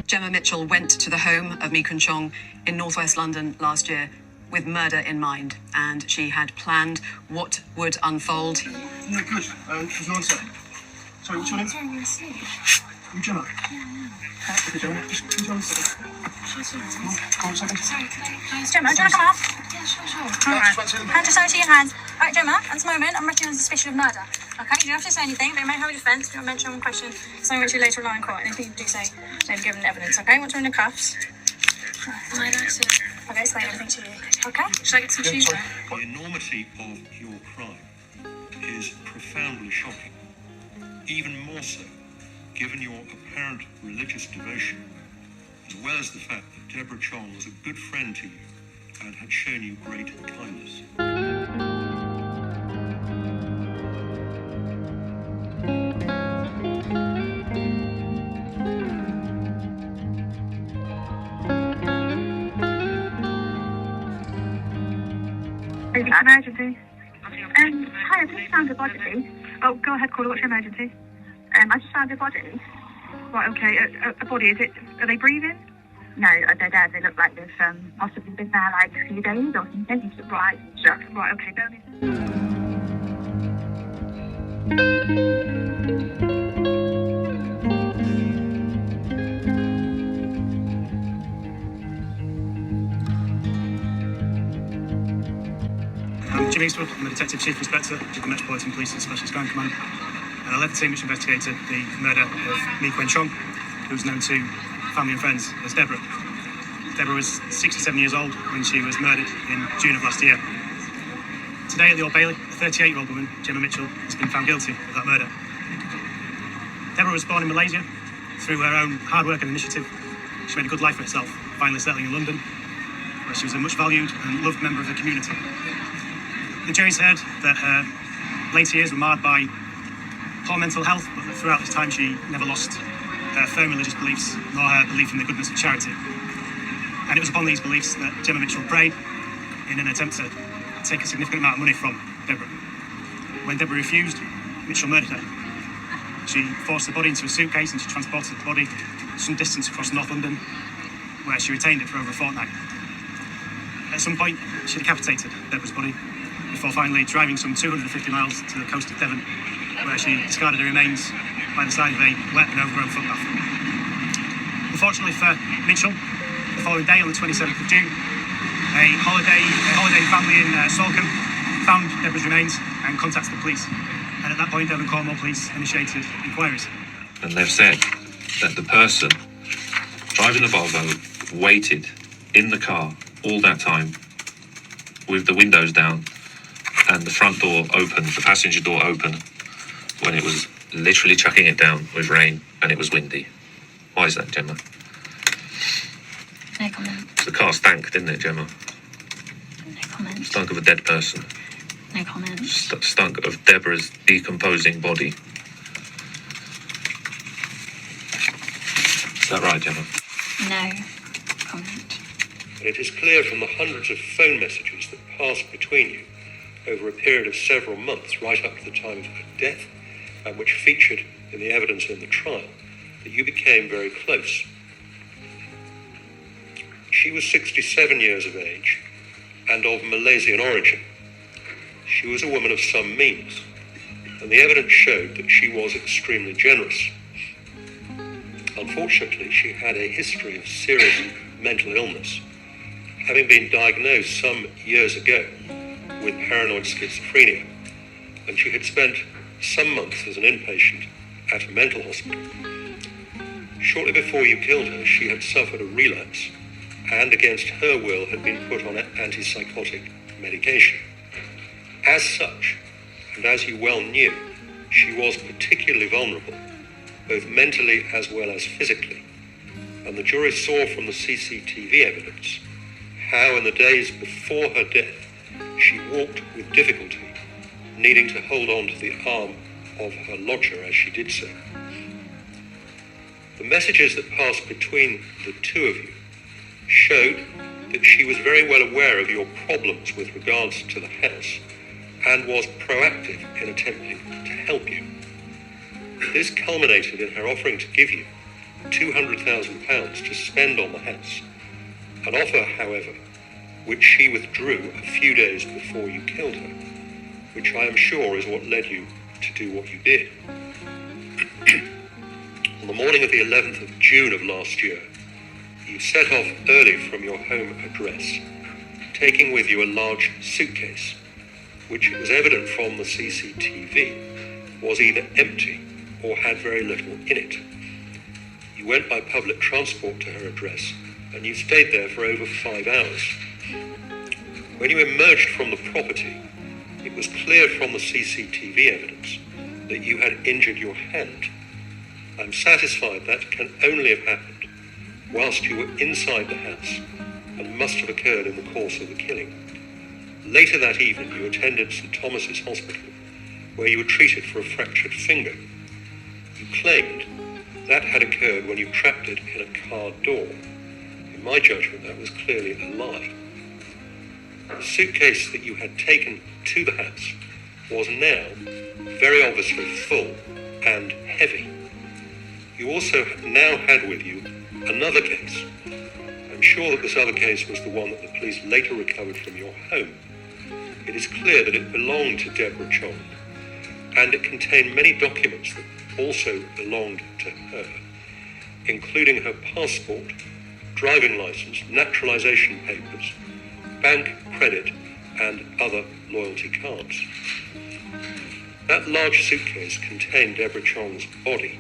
Jemma Mitchell went to the home of Mi Kun Chong in northwest London last year with murder in mind, and she had planned what would unfold. Yeah, good. There's no answer. Sorry, what's your name? Sorry, you're asleep. You Jemma? Yeah. Okay, Jemma, just one second. Sure. Come on, a second. Sorry, can I... Jemma, do you want to come up? Yeah, sure. All right. Hand just over to your hands. All right, Jemma, at this moment, I'm arresting you on suspicion of murder. Okay, you don't have to say anything, but it may hold defence if you want to mention one question, something which you later rely in court. Anything you do say may be given evidence, okay? Once you're in the cuffs. Why that's it? I'll explain everything to you, okay? Should I get some shoes on? The enormity of your crime is profoundly shocking, even more so given your apparent religious devotion, as well as the fact that Deborah Chong was a good friend to you and had shown you great kindness. Emergency. Hi, I just found a body. Oh, go ahead, caller. What's your emergency? I just found a body. Right, okay. A body, is it? Are they breathing? No, they're dead. They look like they've possibly been there like a few days or something. Right, sure. Right, okay. Bear with I'm Jim Eastwood. I'm the Detective Chief Inspector of the Metropolitan Police and Specialist Crime Command, and I led the team which investigated the murder of Mi Kun Chong, who's known to family and friends as Deborah. Deborah was 67 years old when she was murdered in June of last year. Today at the Old Bailey, a 38-year-old woman, Jemma Mitchell, has been found guilty of that murder. Deborah was born in Malaysia. Through her own hard work and initiative, she made a good life for herself, finally settling in London, where she was a much valued and loved member of the community. The jury's heard that her later years were marred by poor mental health, but that throughout this time she never lost her firm religious beliefs, nor her belief in the goodness of charity. And it was upon these beliefs that Jemma Mitchell prayed in an attempt to take a significant amount of money from Deborah. When Deborah refused, Mitchell murdered her. She forced the body into a suitcase and she transported the body some distance across North London, where she retained it for over a fortnight. At some point, she decapitated Deborah's body before finally driving some 250 miles to the coast of Devon, where she discarded her remains by the side of a wet and overgrown footpath. Unfortunately for Mitchell, the following day, on the 27th of June, a holiday family in Salcombe found Deborah's remains and contacted the police. And at that point, Devon Cornwall Police initiated inquiries. And they've said that the person driving the Volvo waited in the car all that time with the windows down and the front door open, the passenger door open, when it was literally chucking it down with rain and it was windy. Why is that, Jemma? No comment. The car stank, didn't it, Jemma? No comment. Stunk of a dead person. No comment. Stunk of Deborah's decomposing body. Is that right, Jemma? No comment. And it is clear from the hundreds of phone messages that passed between you over a period of several months, right up to the time of her death, and which featured in the evidence in the trial, that you became very close. She was 67 years of age and of Malaysian origin. She was a woman of some means, and the evidence showed that she was extremely generous. Unfortunately, she had a history of serious mental illness, having been diagnosed some years ago with paranoid schizophrenia, and she had spent some months as an inpatient at a mental hospital. Shortly before you killed her, she had suffered a relapse and, against her will, had been put on antipsychotic medication. As such, and as you well knew, she was particularly vulnerable, both mentally as well as physically, and the jury saw from the CCTV evidence how in the days before her death she walked with difficulty, needing to hold on to the arm of her lodger as she did so. The messages that passed between the two of you showed that she was very well aware of your problems with regards to the house and was proactive in attempting to help you. This culminated in her offering to give you £200,000 to spend on the house, an offer, however, which she withdrew a few days before you killed her, which I am sure is what led you to do what you did. On the morning of the 11th of June of last year, you set off early from your home address, taking with you a large suitcase, which it was evident from the CCTV was either empty or had very little in it. You went by public transport to her address, and you stayed there for over 5 hours. When you emerged from the property, it was clear from the CCTV evidence that you had injured your hand. I'm satisfied that can only have happened whilst you were inside the house and must have occurred in the course of the killing. Later that evening, you attended St Thomas's Hospital, where you were treated for a fractured finger. You claimed that had occurred when you trapped it in a car door. In my judgment, that was clearly a lie. The suitcase that you had taken to the house was now very obviously full and heavy. You also now had with you another case. I'm sure that this other case was the one that the police later recovered from your home. It is clear that it belonged to Deborah Chong, and it contained many documents that also belonged to her, including her passport, driving license, naturalization papers, bank credit, and other loyalty cards. That large suitcase contained Deborah Chong's body.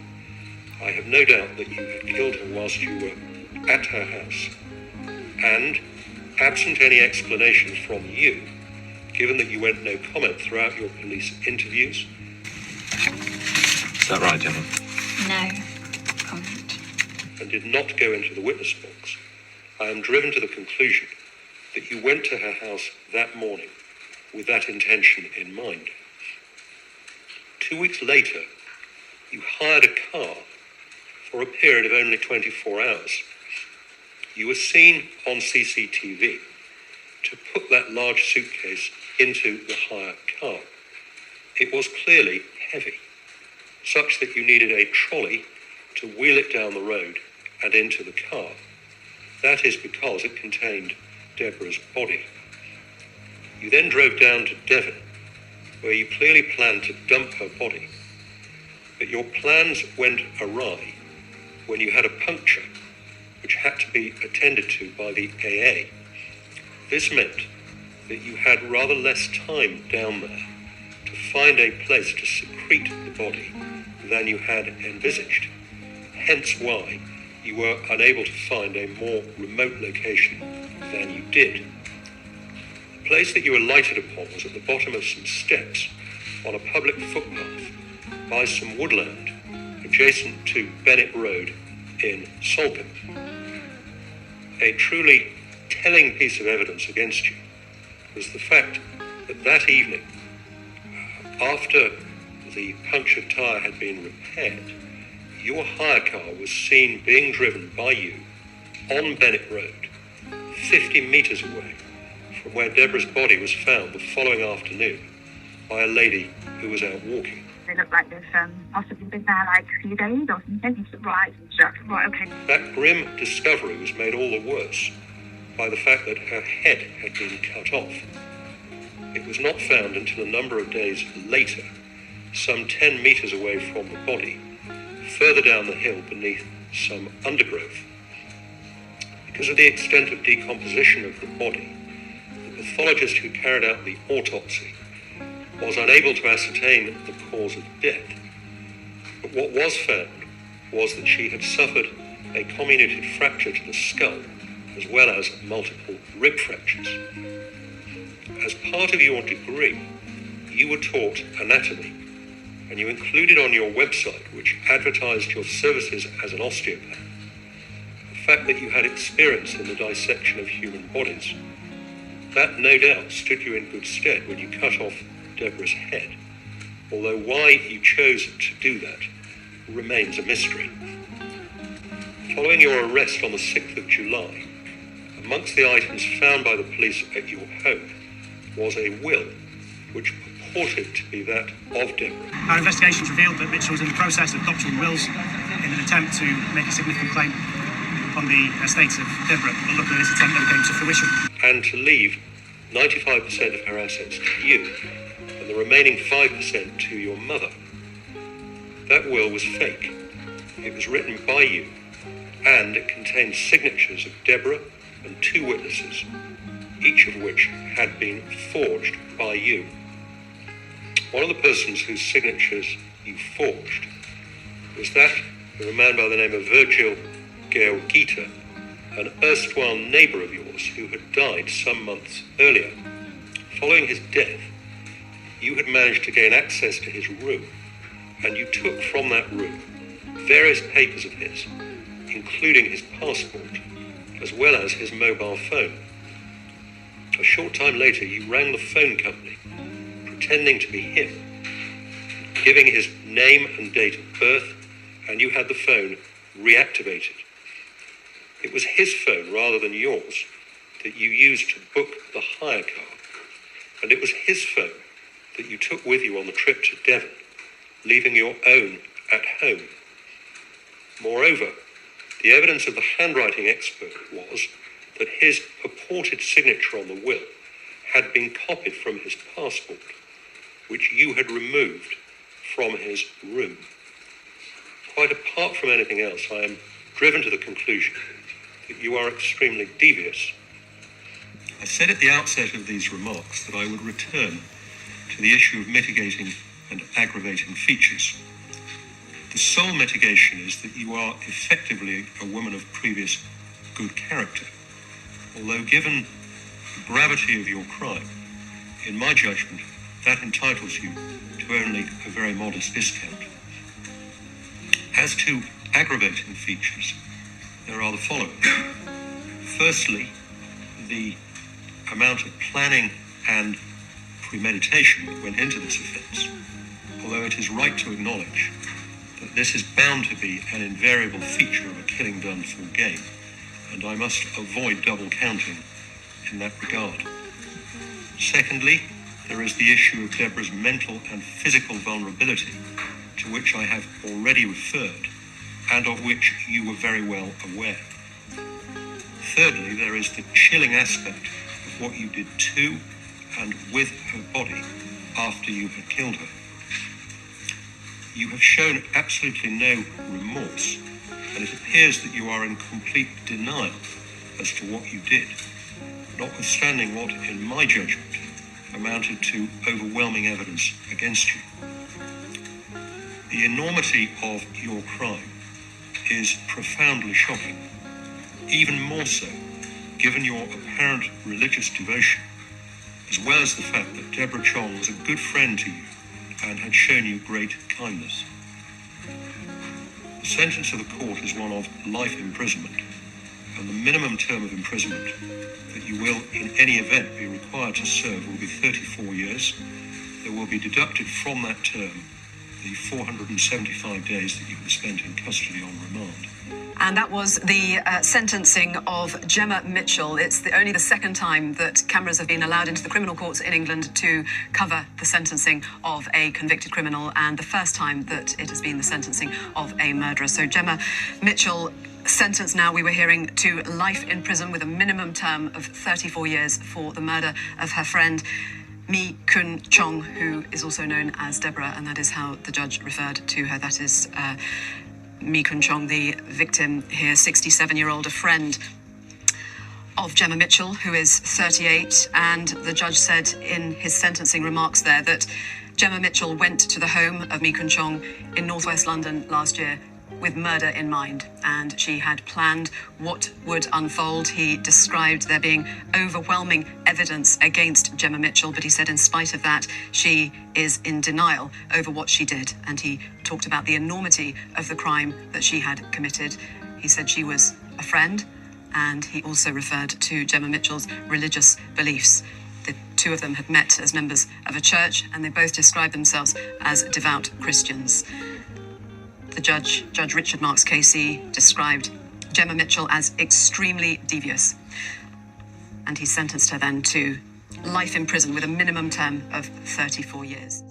I have no doubt that you had killed her whilst you were at her house, and, absent any explanation from you, given that you went no comment throughout your police interviews. Is that right, Jemma? No comment. And did not go into the witness box, I am driven to the conclusion that you went to her house that morning with that intention in mind. 2 weeks later, you hired a car for a period of only 24 hours. You were seen on CCTV to put that large suitcase into the hire car. It was clearly heavy, such that you needed a trolley to wheel it down the road and into the car. That is because it contained Deborah's body. You then drove down to Devon, where you clearly planned to dump her body. But your plans went awry when you had a puncture, which had to be attended to by the AA. This meant that you had rather less time down there to find a place to secrete the body than you had envisaged, hence why you were unable to find a more remote location than you did. The place that you alighted upon was at the bottom of some steps on a public footpath by some woodland adjacent to Bennett Road in Salcombe. A truly telling piece of evidence against you was the fact that that evening, after the punctured tyre had been repaired, your hire car was seen being driven by you on Bennett Road, 50 metres away from where Deborah's body was found the following afternoon by a lady who was out walking. They look like they've possibly been there like a few days or something, surprise and stuff. Right, okay. That grim discovery was made all the worse by the fact that her head had been cut off. It was not found until a number of days later, some 10 metres away from the body, further down the hill beneath some undergrowth. Because of the extent of decomposition of the body, the pathologist who carried out the autopsy was unable to ascertain the cause of death. But what was found was that she had suffered a comminuted fracture to the skull, as well as multiple rib fractures. As part of your degree, you were taught anatomy, and you included on your website, which advertised your services as an osteopath, the fact that you had experience in the dissection of human bodies. That no doubt stood you in good stead when you cut off Deborah's head, although why you chose to do that remains a mystery. Following your arrest on the 6th of July, amongst the items found by the police at your home was a will which purported to be that of Deborah. Our investigations revealed that Mitchell was in the process of doctoring wills in an attempt to make a significant claim on the estate of Deborah, but luckily this attempt never came to fruition. And to leave 95% of her assets to you and the remaining 5% to your mother. That will was fake. It was written by you, and it contained signatures of Deborah and 2 witnesses, each of which had been forged by you. One of the persons whose signatures you forged was that of a man by the name of Virgil Gita, an erstwhile neighbour of yours who had died some months earlier. Following his death, you had managed to gain access to his room, and you took from that room various papers of his, including his passport, as well as his mobile phone. A short time later, you rang the phone company, pretending to be him, giving his name and date of birth, and you had the phone reactivated. It was his phone rather than yours that you used to book the hire car, and it was his phone that you took with you on the trip to Devon, leaving your own at home. Moreover, the evidence of the handwriting expert was that his purported signature on the will had been copied from his passport, which you had removed from his room. Quite apart from anything else, I am driven to the conclusion that you are extremely devious. I said at the outset of these remarks that I would return to the issue of mitigating and aggravating features. The sole mitigation is that you are effectively a woman of previous good character, although given the gravity of your crime, in my judgment, that entitles you to only a very modest discount. As to aggravating features, there are the following. Firstly, the amount of planning and premeditation that went into this offence, although it is right to acknowledge that this is bound to be an invariable feature of a killing done for gain, and I must avoid double counting in that regard. Secondly, there is the issue of Deborah's mental and physical vulnerability, to which I have already referred, and of which you were very well aware. Thirdly, there is the chilling aspect of what you did to and with her body after you had killed her. You have shown absolutely no remorse, and it appears that you are in complete denial as to what you did, notwithstanding what, in my judgment, amounted to overwhelming evidence against you. The enormity of your crime is profoundly shocking, even more so given your apparent religious devotion, as well as the fact that Deborah Chong was a good friend to you and had shown you great kindness. The sentence of the court is one of life imprisonment, and the minimum term of imprisonment that you will in any event be required to serve will be 34 years. There will be deducted from that term the 475 days that you have spent in custody on remand. And that was the sentencing of Jemma Mitchell. It's only the second time that cameras have been allowed into the criminal courts in England to cover the sentencing of a convicted criminal, and the first time that it has been the sentencing of a murderer. So Jemma Mitchell sentenced now, we were hearing, to life in prison with a minimum term of 34 years for the murder of her friend Mi Kun Chong, who is also known as Deborah, and that is how the judge referred to her. That is Mi Kun Chong, the victim here, 67-year-old, a friend of Jemma Mitchell, who is 38, and the judge said in his sentencing remarks there that Jemma Mitchell went to the home of Mi Kun Chong in northwest London last year with murder in mind, and she had planned what would unfold. He described there being overwhelming evidence against Jemma Mitchell, but he said in spite of that, she is in denial over what she did, and he talked about the enormity of the crime that she had committed. He said she was a friend, and he also referred to Jemma Mitchell's religious beliefs. The two of them had met as members of a church, and they both described themselves as devout Christians. The Judge Richard Marks KC, described Jemma Mitchell as extremely devious, and he sentenced her then to life in prison with a minimum term of 34 years.